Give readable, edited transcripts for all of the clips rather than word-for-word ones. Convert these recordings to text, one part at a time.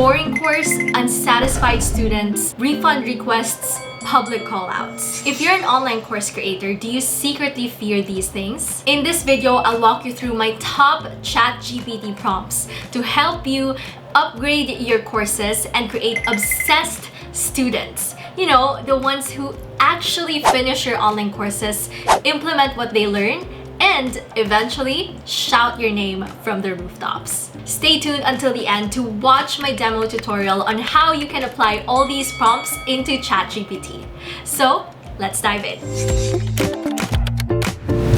boring course, unsatisfied students, refund requests, public callouts. If you're an online course creator, do you secretly fear these things? In this video, I'll walk you through my top ChatGPT prompts to help you upgrade your courses and create obsessed students. You know, the ones who actually finish your online courses, implement what they learn, and eventually shout your name from the rooftops. Stay tuned until the end to watch my demo tutorial on how you can apply all these prompts into ChatGPT. So, let's dive in.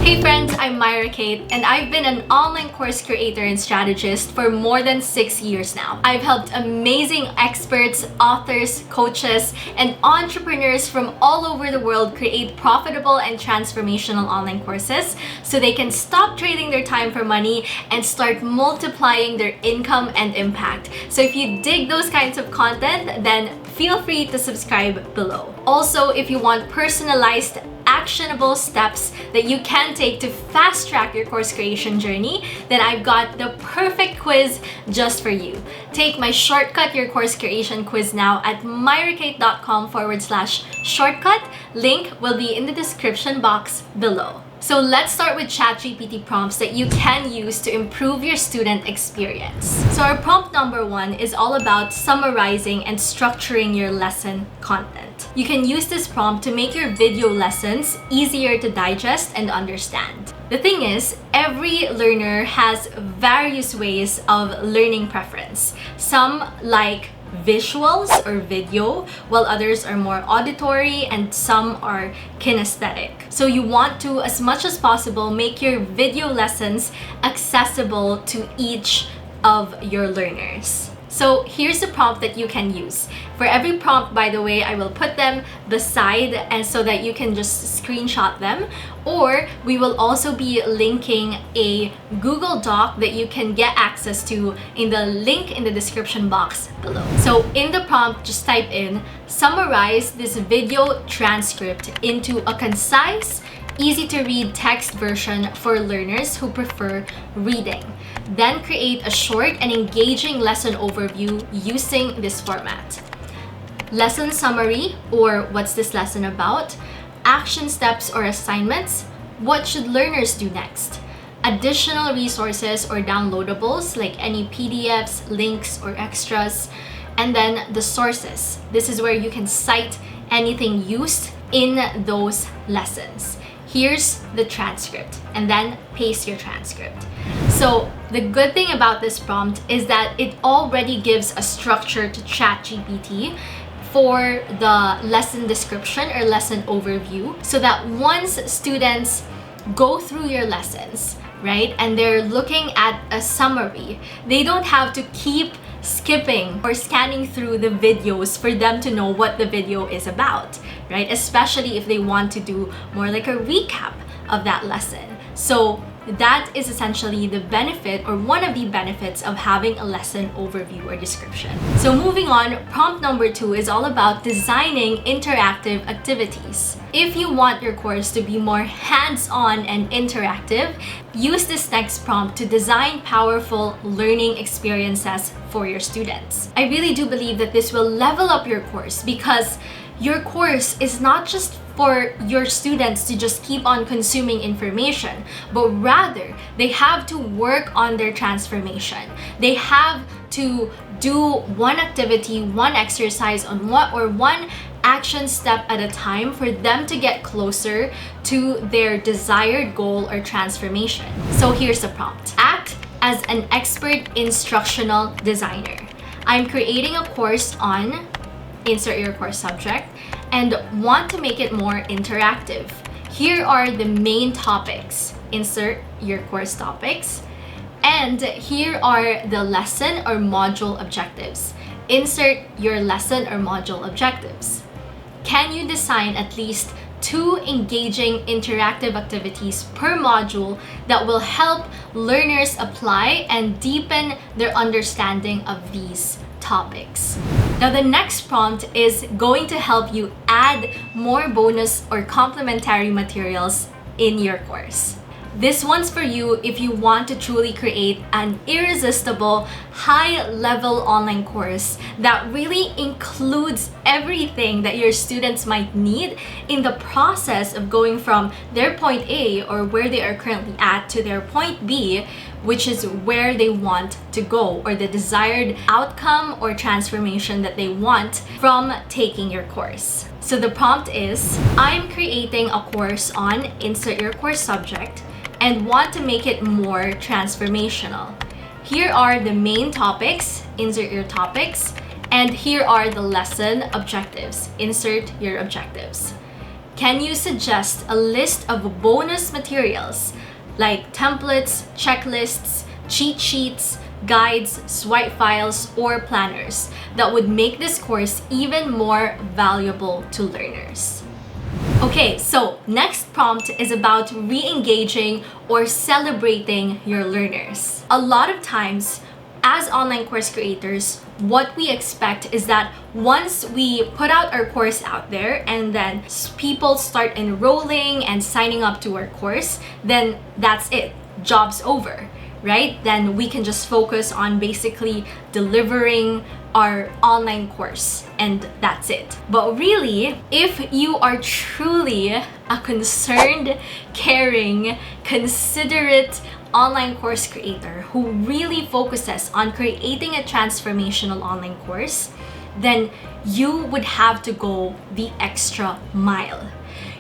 Hey friends, I'm Myrra Kate, and I've been an online course creator and strategist for more than 6 years now. I've helped amazing experts, authors, coaches, and entrepreneurs from all over the world create profitable and transformational online courses so they can stop trading their time for money and start multiplying their income and impact. So if you dig those kinds of content, then feel free to subscribe below. Also, if you want personalized actionable steps that you can take to fast track your course creation journey, then I've got the perfect quiz just for you. Take my Shortcut Your Course Creation quiz now at myrrakate.com/shortcut. Link will be in the description box below. So let's start with ChatGPT prompts that you can use to improve your student experience. So our prompt number 1 is all about summarizing and structuring your lesson content. You can use this prompt to make your video lessons easier to digest and understand. The thing is, every learner has various ways of learning preference. Some like visuals or video, while others are more auditory and some are kinesthetic. So you want to, as much as possible, make your video lessons accessible to each of your learners. So here's the prompt that you can use. For every prompt, by the way, I will put them beside and so that you can just screenshot them. Or we will also be linking a Google Doc that you can get access to in the link in the description box below. So in the prompt, just type in, summarize this video transcript into a concise, easy to read text version for learners who prefer reading. Then create a short and engaging lesson overview using this format. Lesson summary, or what's this lesson about? Action steps or assignments, what should learners do next? Additional resources or downloadables like any PDFs, links, or extras. And then the sources. This is where you can cite anything used in those lessons. Here's the transcript, and then paste your transcript. So the good thing about this prompt is that it already gives a structure to ChatGPT for the lesson description or lesson overview, so that once students go through your lessons, right, and they're looking at a summary, they don't have to keep skipping or scanning through the videos for them to know what the video is about, right? Especially if they want to do more like a recap of that lesson. So that is essentially the benefit, or one of the benefits, of having a lesson overview or description. So moving on, prompt number 2 is all about designing interactive activities. If you want your course to be more hands-on and interactive, use this next prompt to design powerful learning experiences for your students. I really do believe that this will level up your course, because your course is not just for your students to just keep on consuming information, but rather they have to work on their transformation. They have to do one activity, one exercise on one action step at a time for them to get closer to their desired goal or transformation. So here's the prompt. Act as an expert instructional designer. I'm creating a course on, insert your course subject, and want to make it more interactive. Here are the main topics. Insert your course topics. And here are the lesson or module objectives. Insert your lesson or module objectives. Can you design at least 2 engaging interactive activities per module that will help learners apply and deepen their understanding of these topics? Now, the next prompt is going to help you add more bonus or complementary materials in your course. This one's for you if you want to truly create an irresistible, high-level online course that really includes everything that your students might need in the process of going from their point A, or where they are currently at, to their point B, which is where they want to go, or the desired outcome or transformation that they want from taking your course. So the prompt is, I'm creating a course on insert your course subject and want to make it more transformational. Here are the main topics, insert your topics, and here are the lesson objectives, insert your objectives. Can you suggest a list of bonus materials like templates, checklists, cheat sheets, guides, swipe files, or planners that would make this course even more valuable to learners? Okay, so next prompt is about re-engaging or celebrating your learners. A lot of times, as online course creators, what we expect is that once we put out our course out there and then people start enrolling and signing up to our course, then that's it. Job's over, right? Then we can just focus on basically delivering our online course and that's it. But really, if you are truly a concerned, caring, considerate online course creator who really focuses on creating a transformational online course, then you would have to go the extra mile.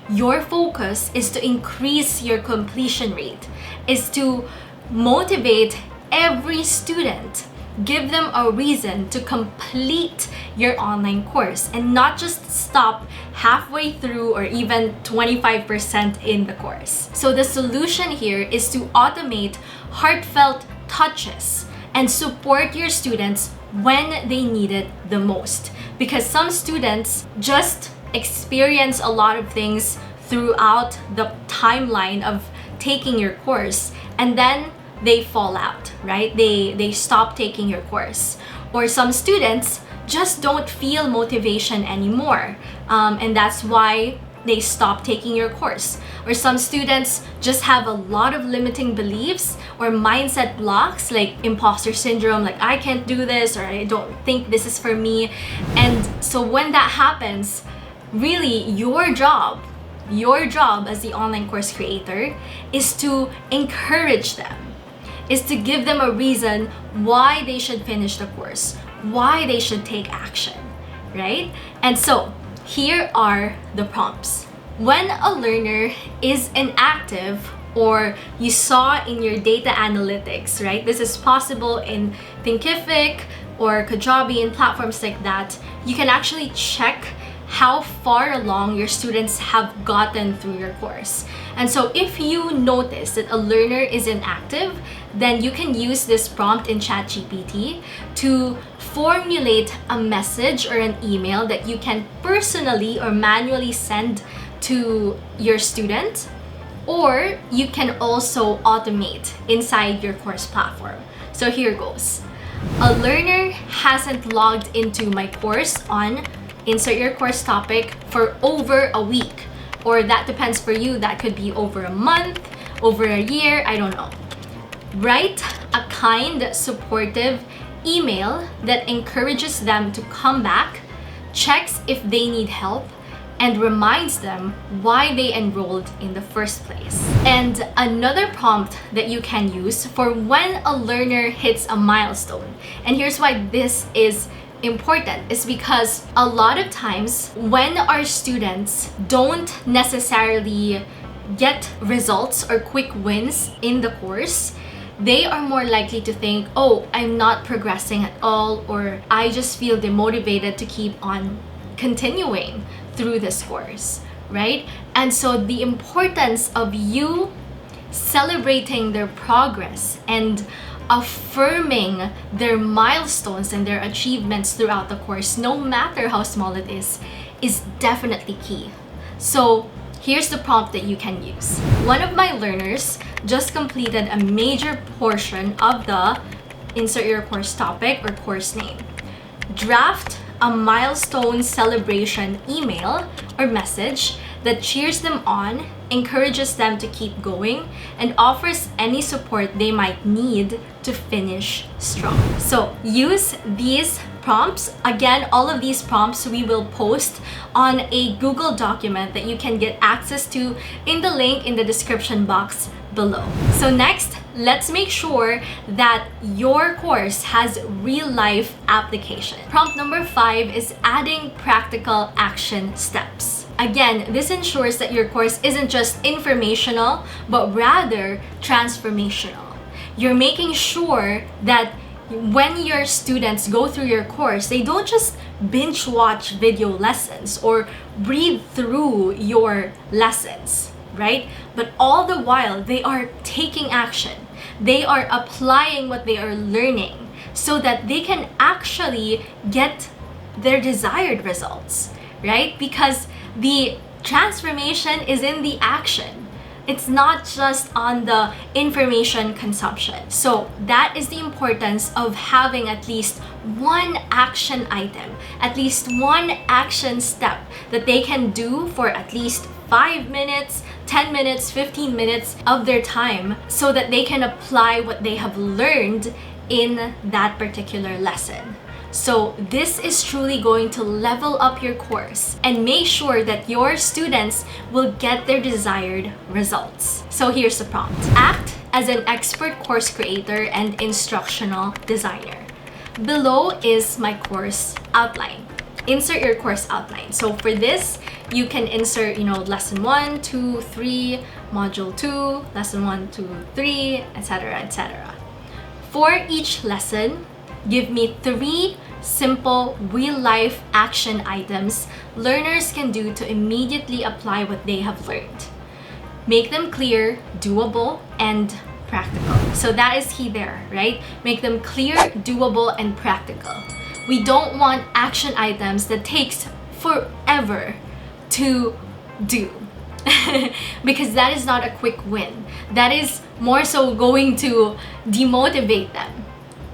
Your focus is to increase your completion rate, is to motivate every student, give them a reason to complete your online course and not just stop halfway through or even 25% in the course. So the solution here is to automate heartfelt touches and support your students when they need it the most. Because some students just experience a lot of things throughout the timeline of taking your course and then they fall out, right? They stop taking your course. Or some students just don't feel motivation anymore, and that's why they stop taking your course. Or some students just have a lot of limiting beliefs or mindset blocks like imposter syndrome, like I can't do this, or I don't think this is for me. And so when that happens, really your job as the online course creator is to encourage them, is to give them a reason why they should finish the course, why they should take action, right? And so here are the prompts. When a learner is inactive, or you saw in your data analytics, right? This is possible in Thinkific or Kajabi and platforms like that. You can actually check how far along your students have gotten through your course. And so if you notice that a learner is inactive, then you can use this prompt in ChatGPT to formulate a message or an email that you can personally or manually send to your student, or you can also automate inside your course platform. So here goes. A learner hasn't logged into my course on insert your course topic for over a week, or that depends for you, that could be over a month, over a year, I don't know. Write a kind, supportive email that encourages them to come back, checks if they need help, and reminds them why they enrolled in the first place. And another prompt that you can use for when a learner hits a milestone, and here's why this is important, is because a lot of times when our students don't necessarily get results or quick wins in the course, they are more likely to think, oh, I'm not progressing at all, or I just feel demotivated to keep on continuing through this course, right? And so the importance of you celebrating their progress and affirming their milestones and their achievements throughout the course, no matter how small it is definitely key. So here's the prompt that you can use. One of my learners just completed a major portion of the insert your course topic or course name. Draft a milestone celebration email or message that cheers them on, encourages them to keep going, and offers any support they might need to finish strong. So use these prompts. Again, all of these prompts we will post on a Google document that you can get access to in the link in the description box below. So next, let's make sure that your course has real-life application. Prompt number 5 is adding practical action steps. Again, this ensures that your course isn't just informational, but rather transformational. You're making sure that when your students go through your course, they don't just binge watch video lessons or read through your lessons, right? But all the while, they are taking action. They are applying what they are learning so that they can actually get their desired results, right? Because the transformation is in the action. It's not just on the information consumption. So that is the importance of having at least one action item, at least one action step that they can do for at least 5 minutes, 10 minutes, 15 minutes of their time so that they can apply what they have learned in that particular lesson. So this is truly going to level up your course and make sure that your students will get their desired results. So here's the prompt. Act as an expert course creator and instructional designer. Below is my course outline. Insert your course outline. So for this, you can insert, lesson 1, 2, 3, module 2, lesson 1, 2, 3, etc., etc. For each lesson, give me 3 simple real-life action items learners can do to immediately apply what they have learned. Make them clear, doable, and practical. So that is key there, right? Make them clear, doable, and practical. We don't want action items that takes forever to do because that is not a quick win. That is more so going to demotivate them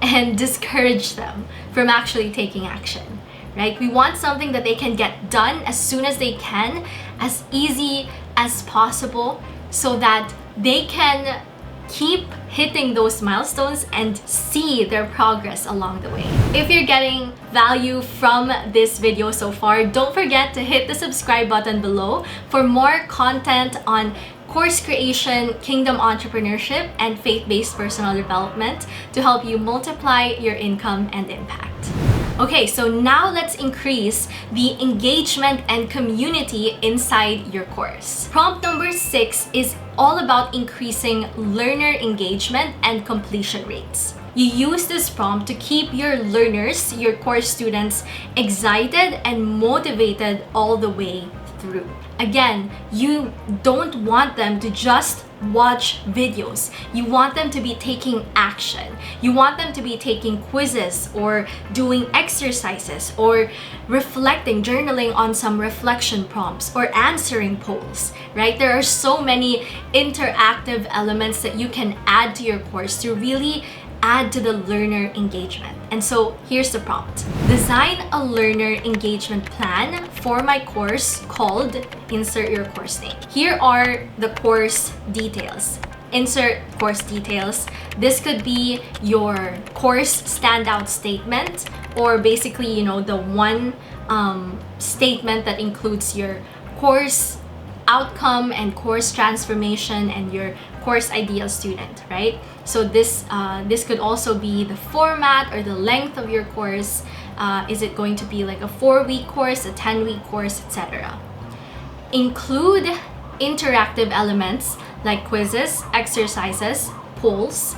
and discourage them from actually taking action, right? We want something that they can get done as soon as they can, as easy as possible, so that they can keep hitting those milestones and see their progress along the way. If you're getting value from this video so far, don't forget to hit the subscribe button below for more content on course creation, kingdom entrepreneurship, and faith-based personal development to help you multiply your income and impact. Okay, so now let's increase the engagement and community inside your course. Prompt number 6 is all about increasing learner engagement and completion rates. You use this prompt to keep your learners, your course students, excited and motivated all the way through. Again, you don't want them to just watch videos. You want them to be taking action. You want them to be taking quizzes or doing exercises or reflecting, journaling on some reflection prompts or answering polls, right? There are so many interactive elements that you can add to your course to really add to the learner engagement. And so here's the prompt. Design a learner engagement plan for my course called insert your course name. Here are the course details. Insert course details. This could be your course standout statement, or basically, the one statement that includes your course outcome and course transformation and your course ideal student, right? So this could also be the format or the length of your course. Is it going to be like a 4-week course, a 10-week course, etc.? Include interactive elements like quizzes, exercises, polls,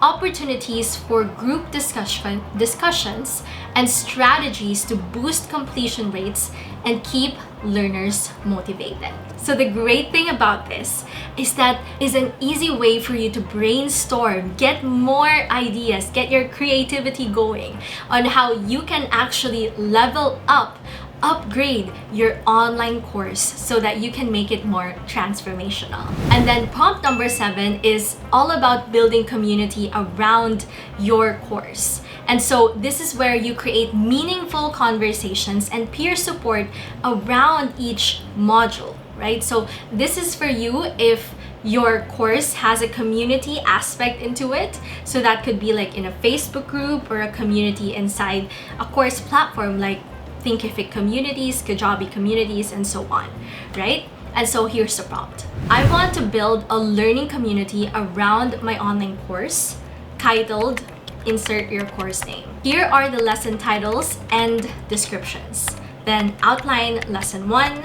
opportunities for group discussions, and strategies to boost completion rates and keep learners motivated. So the great thing about this is that is an easy way for you to brainstorm, get more ideas, get your creativity going on how you can actually level up, upgrade your online course so that you can make it more transformational. And then prompt number 7 is all about building community around your course. And so this is where you create meaningful conversations and peer support around each module, right? So this is for you if your course has a community aspect into it. So that could be like in a Facebook group or a community inside a course platform like Thinkific communities, Kajabi communities, and so on, right? And so here's the prompt. I want to build a learning community around my online course titled insert your course name. Here are the lesson titles and descriptions. Then outline lesson 1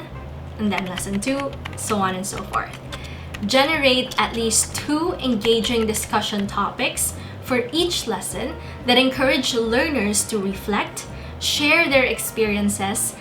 and then lesson 2, so on and so forth. Generate at least 2 engaging discussion topics for each lesson that encourage learners to reflect, share their experiences,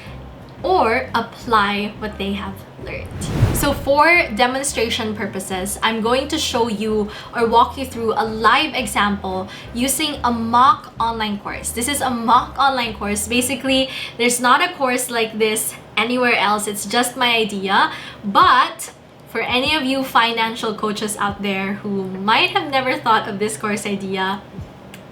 or apply what they have learned. So for demonstration purposes, I'm going to show you or walk you through a live example using a mock online course. This is a mock online course. Basically, there's not a course like this anywhere else. It's just my idea. But for any of you financial coaches out there who might have never thought of this course idea,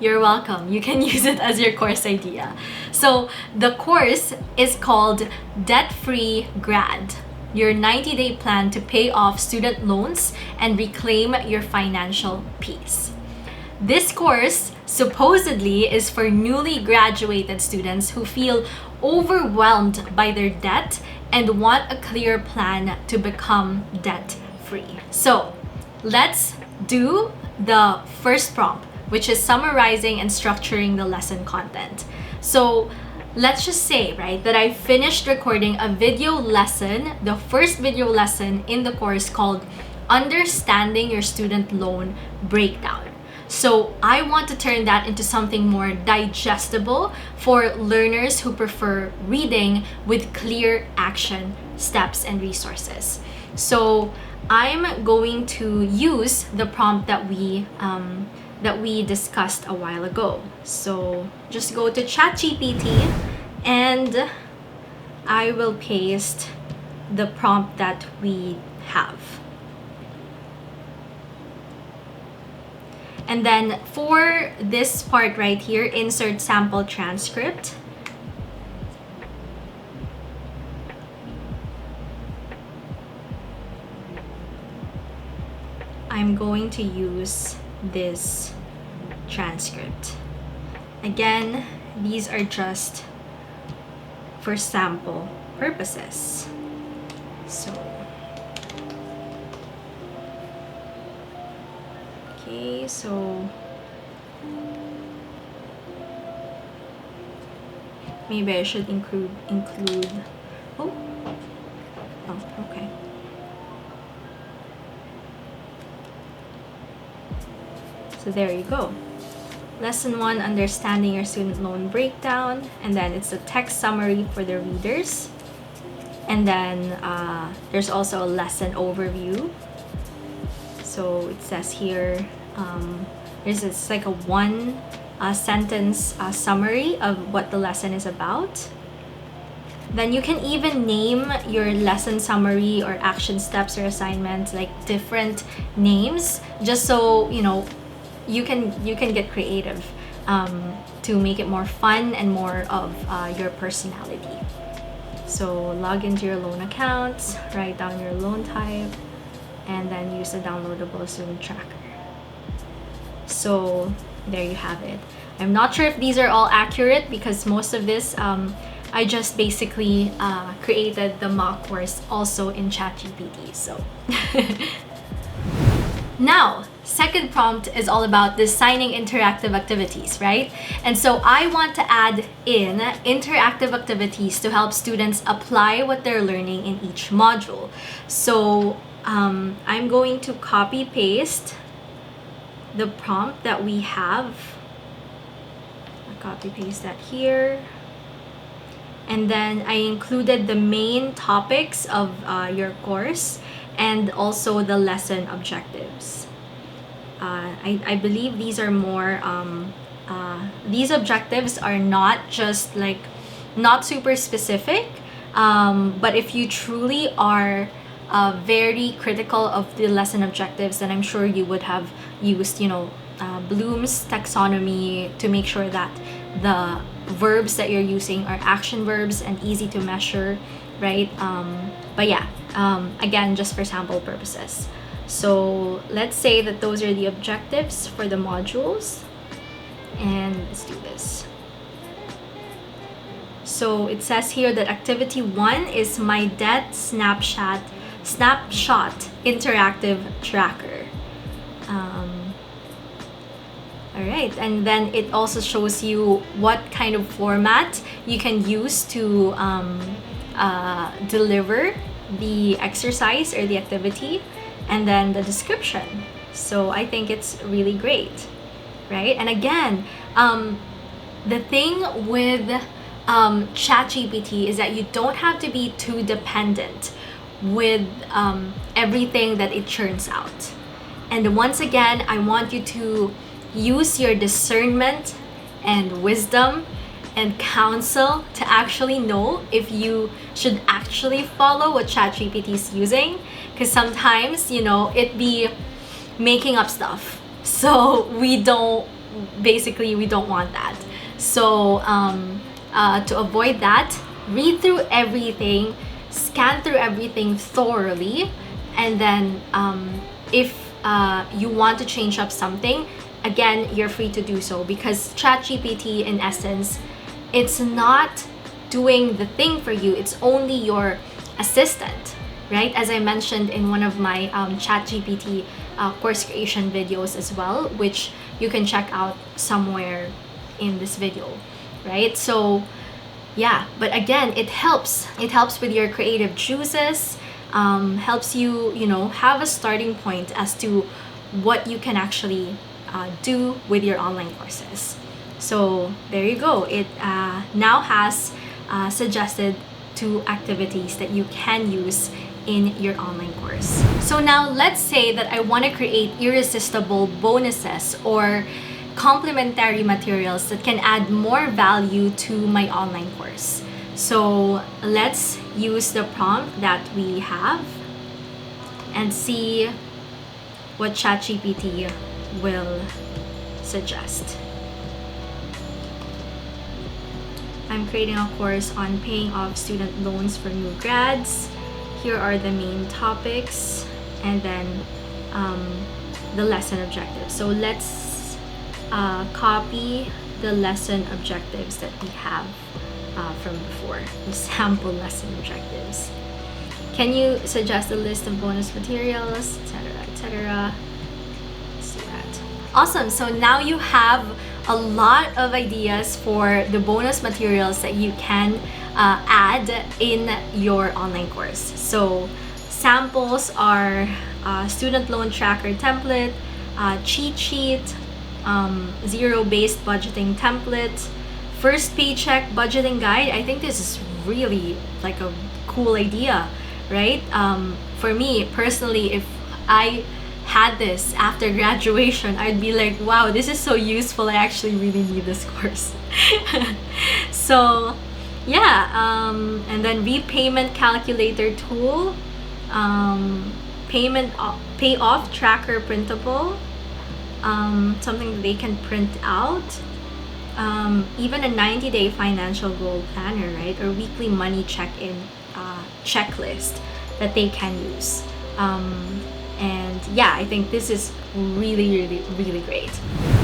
you're welcome. You can use it as your course idea. So the course is called Debt-Free Grad, your 90-day plan to pay off student loans and reclaim your financial peace. This course supposedly is for newly graduated students who feel overwhelmed by their debt and want a clear plan to become debt-free. So let's do the first prompt, which is summarizing and structuring the lesson content. So let's just say, right, that I finished recording a video lesson, the first video lesson in the course called Understanding Your Student Loan Breakdown. So I want to turn that into something more digestible for learners who prefer reading with clear action steps and resources. So I'm going to use the prompt that we discussed a while ago. So just go to ChatGPT and I will paste the prompt that we have. And then for this part right here, insert sample transcript. I'm going to use this transcript. Again, these are just for sample purposes. So, okay, so maybe I should include oh, okay. So there you go. Lesson 1, Understanding Your Student Loan Breakdown. And then it's a text summary for the readers. And then there's also a lesson overview. So it says here, it's like a one sentence summary of what the lesson is about. Then you can even name your lesson summary or action steps or assignments like different names, just so you know you can get creative to make it more fun and more of your personality. So log into your loan account, write down your loan type, and then use the downloadable student tracker. So there you have it. I'm not sure if these are all accurate because most of this I just basically created the mock course also in ChatGPT. So now, second prompt is all about designing interactive activities, right? And so I want to add in interactive activities to help students apply what they're learning in each module. So I'm going to copy paste the prompt that we have. I'll copy paste that here. And then I included the main topics of your course and also the lesson objectives. I believe these are more, these objectives are not just like, not super specific, but if you truly are very critical of the lesson objectives, then I'm sure you would have used, Bloom's taxonomy to make sure that the verbs that you're using are action verbs and easy to measure, right? But yeah, again, just for sample purposes. So let's say that those are the objectives for the modules, and let's do this. So it says here that activity 1 is my debt snapshot interactive tracker. All right, and then it also shows you what kind of format you can use to deliver the exercise or the activity, and then the description. So I think it's really great, right? And again, the thing with ChatGPT is that you don't have to be too dependent with everything that it churns out. And once again, I want you to use your discernment and wisdom and counsel to actually know if you should actually follow what ChatGPT is using, because sometimes, you know, it be making up stuff. So we don't want that. So to avoid that, read through everything, scan through everything thoroughly, and then if you want to change up something, again, you're free to do so, because ChatGPT, in essence, it's not doing the thing for you. It's only your assistant, right? As I mentioned in one of my ChatGPT course creation videos as well, which you can check out somewhere in this video, right? So yeah, but again, it helps with your creative juices, helps you, you know, have a starting point as to what you can actually do with your online courses. So there you go. It now has suggested 2 activities that you can use in your online course. So now let's say that I want to create irresistible bonuses or complementary materials that can add more value to my online course. So let's use the prompt that we have and see what ChatGPT will suggest. I'm creating a course on paying off student loans for new grads. Here are the main topics, and then the lesson objectives. So let's copy the lesson objectives that we have from before, the sample lesson objectives. Can you suggest a list of bonus materials, etc., etc.? Let's do that. Awesome. So now you have a lot of ideas for the bonus materials that you can add in your online course. So samples are student loan tracker template, cheat sheet, zero-based budgeting template, first paycheck budgeting guide. I think this is really like a cool idea, right? For me personally, if I had this after graduation, I'd be like, wow, this is so useful. I actually really need this course. So yeah, and then repayment calculator tool, payoff tracker printable, something that they can print out, even a 90-day financial goal planner, right? Or weekly money check-in checklist that they can use. And yeah, I think this is really great.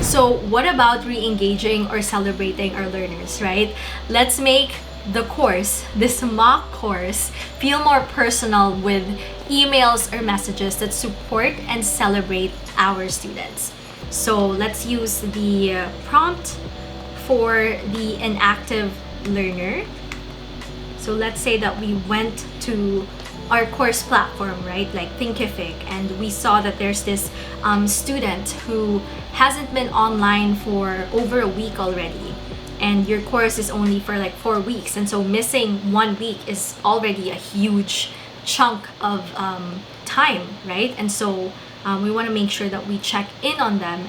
So what about re-engaging or celebrating our learners, right? Let's make the course, this mock course, feel more personal with emails or messages that support and celebrate our students. So let's use the prompt for the inactive learner. So let's say that we went to our course platform, right, like Thinkific, and we saw that there's this student who hasn't been online for over a week already, and your course is only for like 4 weeks, and so missing 1 week is already a huge chunk of time, right? And so we want to make sure that we check in on them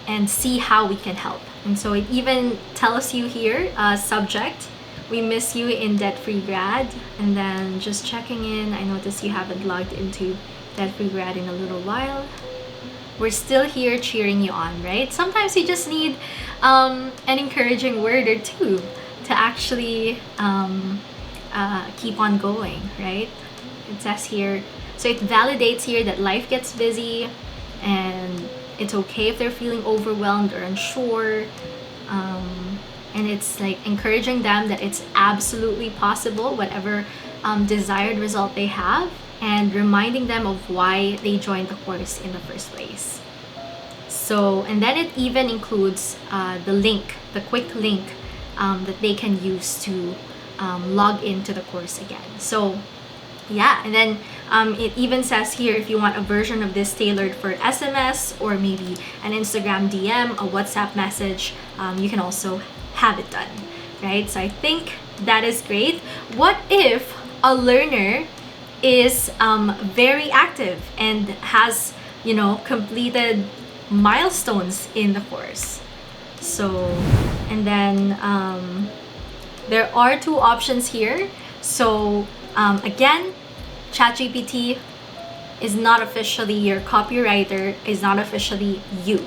and see how we can help. And so it even tells you here, subject, we miss you in debt-free grad. And then just checking in, I noticed you haven't logged into debt-free grad in a little while. We're still here cheering you on, right? Sometimes you just need an encouraging word or two to actually keep on going, right? It says here, so it validates here that life gets busy and it's okay if they're feeling overwhelmed or unsure. And it's like encouraging them that it's absolutely possible, whatever desired result they have, and reminding them of why they joined the course in the first place. So, and then it even includes the link, the quick link that they can use to log into the course again. So yeah, and then it even says here, if you want a version of this tailored for SMS or maybe an Instagram DM, a WhatsApp message, you can also have it done, right? So I think that is great. What if a learner is very active and has, you know, completed milestones in the course? So, and then there are two options here. So again, ChatGPT is not officially your copywriter, is not officially you.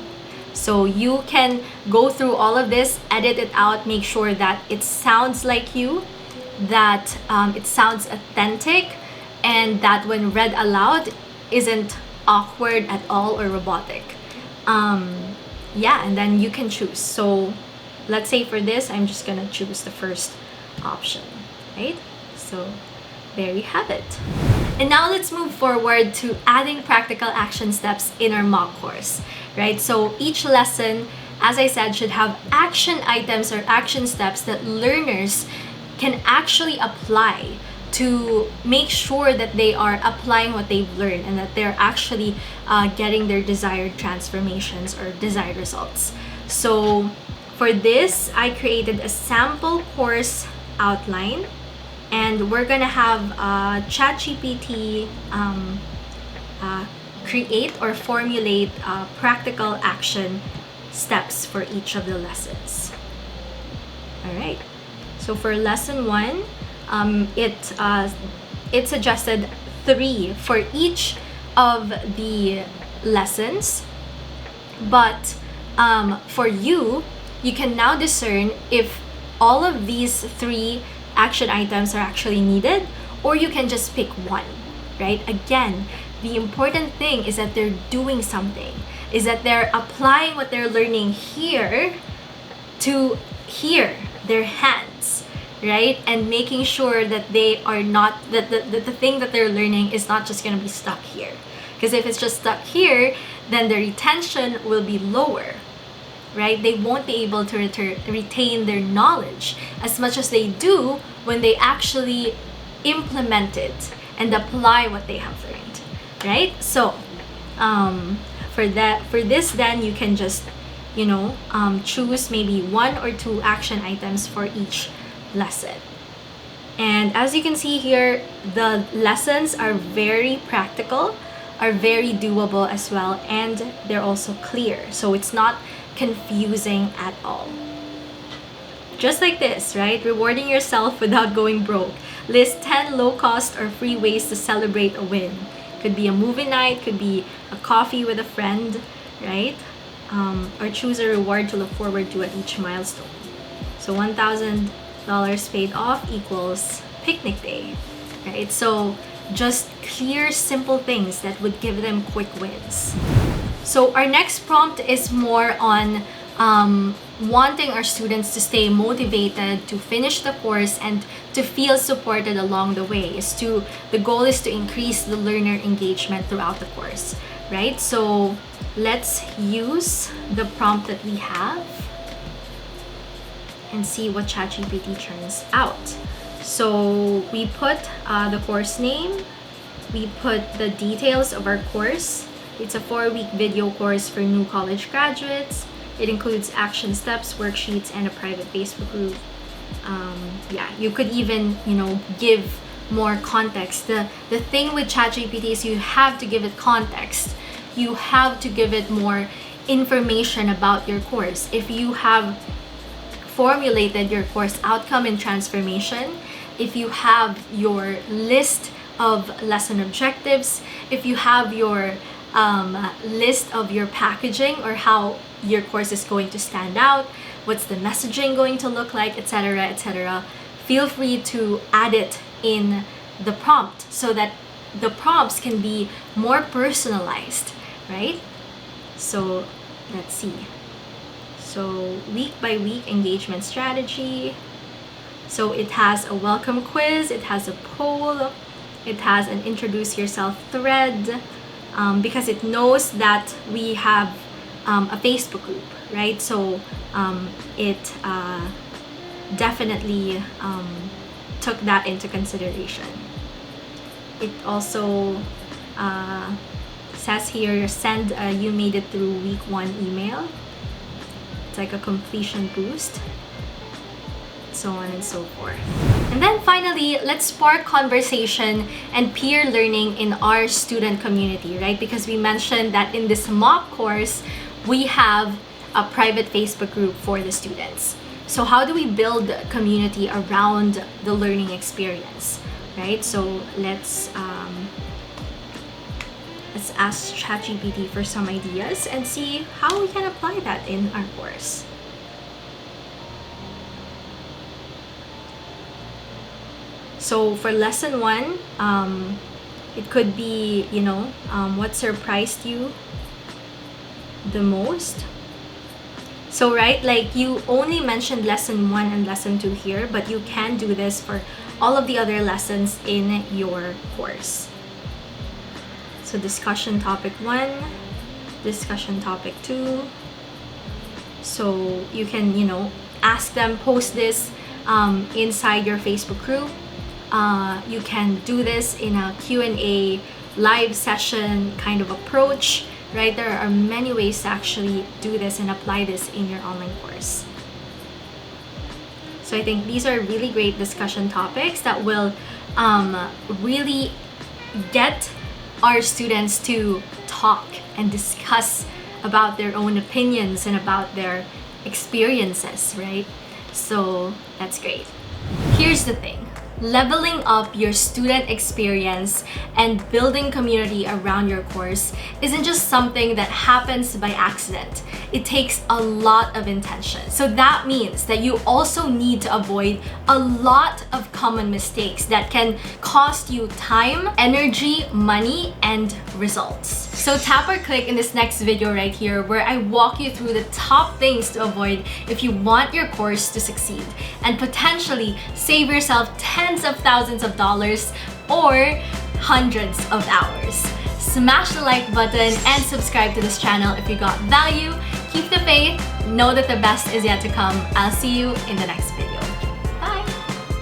So you can go through all of this, edit it out, make sure that it sounds like you, that it sounds authentic, and that when read aloud isn't awkward at all or robotic. Yeah, and then you can choose. So let's say for this, I'm just gonna choose the first option, right? So there you have it. And now let's move forward to adding practical action steps in our mock course, right? So each lesson, as I said, should have action items or action steps that learners can actually apply to make sure that they are applying what they've learned and that they're actually getting their desired transformations or desired results. So for this, I created a sample course outline, and we're gonna have ChatGPT create or formulate practical action steps for each of the lessons. All right. So for lesson 1, it suggested 3 for each of the lessons, but for you can now discern if all of these 3 action items are actually needed, or you can just pick one, right? Again, the important thing is that they're doing something, is that they're applying what they're learning here to here, their hands, right? And making sure that they are not, that the thing that they're learning is not just going to be stuck here. Because if it's just stuck here, then the retention will be lower, right? They won't be able to retain their knowledge as much as they do when they actually implement it and apply what they have learned, right? So for this, then you can just, you know, choose maybe 1 or 2 action items for each lesson. And as you can see here, the lessons are very practical, are very doable as well, and they're also clear, so it's not confusing at all. Just like this, right? Rewarding yourself without going broke. List 10 low-cost or free ways to celebrate a win. Could be a movie night, could be a coffee with a friend, right? Or choose a reward to look forward to at each milestone. So $1,000 paid off equals picnic day, right? So just clear, simple things that would give them quick wins. So our next prompt is more on wanting our students to stay motivated to finish the course and to feel supported along the way. The goal is to increase the learner engagement throughout the course, right? So let's use the prompt that we have and see what ChatGPT turns out. So we put the course name, we put the details of our course. It's a 4-week video course for new college graduates. It includes action steps, worksheets, and a private Facebook group. Yeah, you could even, you know, give more context. The thing with ChatGPT is you have to give it context. You have to give it more information about your course. If you have formulated your course outcome and transformation, if you have your list of lesson objectives, if you have your list of your packaging or how your course is going to stand out, what's the messaging going to look like, etc., etc. feel free to add it in the prompt so that the prompts can be more personalized, right? So let's see. So week by week engagement strategy. So it has a welcome quiz, it has a poll, it has an introduce yourself thread, because it knows that we have a Facebook group, right? So it definitely took that into consideration. It also says here, send you made it through week 1 email. It's like a completion boost, so on and so forth. And then finally, let's spark conversation and peer learning in our student community, right? Because we mentioned that in this mock course, we have a private Facebook group for the students. So how do we build community around the learning experience, right? So let's ask ChatGPT for some ideas and see how we can apply that in our course. So for lesson 1, it could be, what surprised you the most? So right, like you only mentioned lesson 1 and lesson 2 here, but you can do this for all of the other lessons in your course. So discussion topic 1, discussion topic 2. So you can, ask them, post this inside your Facebook group. You can do this in a Q&A live session kind of approach, right? There are many ways to actually do this and apply this in your online course. So I think these are really great discussion topics that will really get our students to talk and discuss about their own opinions and about their experiences, right? So that's great. Here's the thing. Leveling up your student experience and building community around your course isn't just something that happens by accident. It takes a lot of intention. So that means that you also need to avoid a lot of common mistakes that can cost you time, energy, money, and results. So tap or click in this next video right here where I walk you through the top things to avoid if you want your course to succeed and potentially save yourself tens of thousands of dollars or hundreds of hours. Smash the like button and subscribe to this channel if you got value. Keep the faith, know that the best is yet to come. I'll see you in the next video.